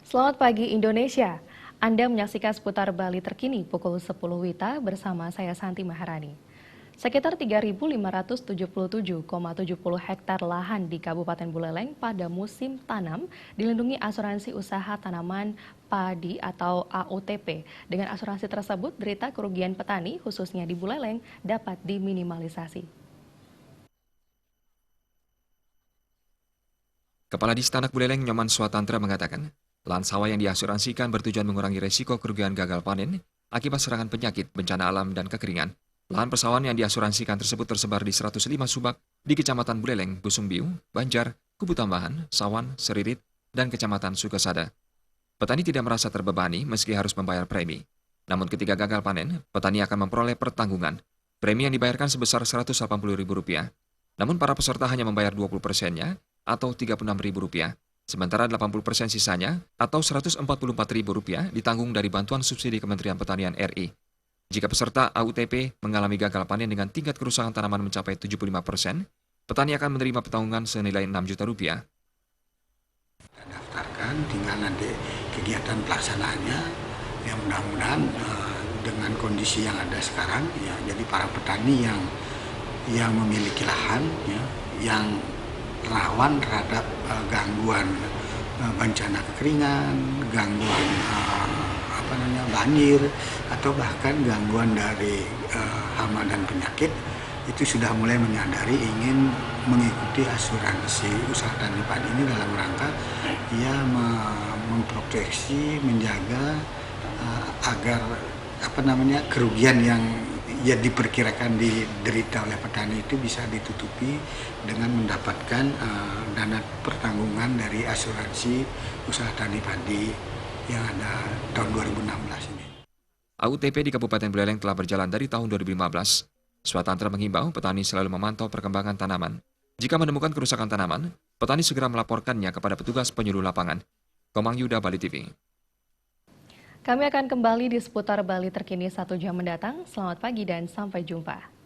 Selamat pagi Indonesia. Anda menyaksikan seputar Bali terkini pukul 10 WITA bersama saya Santi Maharani. Sekitar 3.577,70 hektar lahan di Kabupaten Buleleng pada musim tanam dilindungi asuransi usaha tanaman padi atau AUTP. Dengan asuransi tersebut, derita kerugian petani khususnya di Buleleng dapat diminimalisasi. Kepala Distanak Buleleng Nyoman Swatantra mengatakan, lahan sawah yang diasuransikan bertujuan mengurangi resiko kerugian gagal panen akibat serangan penyakit, bencana alam, dan kekeringan. Lahan persawahan yang diasuransikan tersebut tersebar di 105 subak di Kecamatan Buleleng, Busungbiu, Banjar, Kubu Tambahan, Sawan, Seririt, dan Kecamatan Sukasada. Petani tidak merasa terbebani meski harus membayar premi. Namun ketika gagal panen, petani akan memperoleh pertanggungan. Premi yang dibayarkan sebesar Rp180.000. Namun para peserta hanya membayar 20%-nya atau Rp36.000. Sementara 80% sisanya atau Rp144.000 ditanggung dari bantuan subsidi Kementerian Pertanian RI. Jika peserta AUTP mengalami gagal panen dengan tingkat kerusakan tanaman mencapai 75%, petani akan menerima pertanggungan senilai Rp6 juta. Daftarkan, tinggal nanti kegiatan pelaksanaannya, ya mudah-mudahan dengan kondisi yang ada sekarang, ya jadi para petani yang memiliki lahan, ya, yang rawan terhadap gangguan bencana kekeringan, gangguan banjir, atau bahkan gangguan dari hama dan penyakit, itu sudah mulai menyadari ingin mengikuti asuransi usaha tani padi ini dalam rangka ya memproteksi, menjaga agar kerugian yang ya diperkirakan diderita oleh petani itu bisa ditutupi dengan mendapatkan dana pertanggungan dari asuransi usaha tani padi yang ada tahun 2016 ini. AUTP di Kabupaten Buleleng telah berjalan dari tahun 2015. Swatantra menghimbau petani selalu memantau perkembangan tanaman. Jika menemukan kerusakan tanaman, petani segera melaporkannya kepada petugas penyuluh lapangan. Komang Yuda, Bali TV. Kami akan kembali di seputar Bali terkini 1 jam mendatang. Selamat pagi dan sampai jumpa.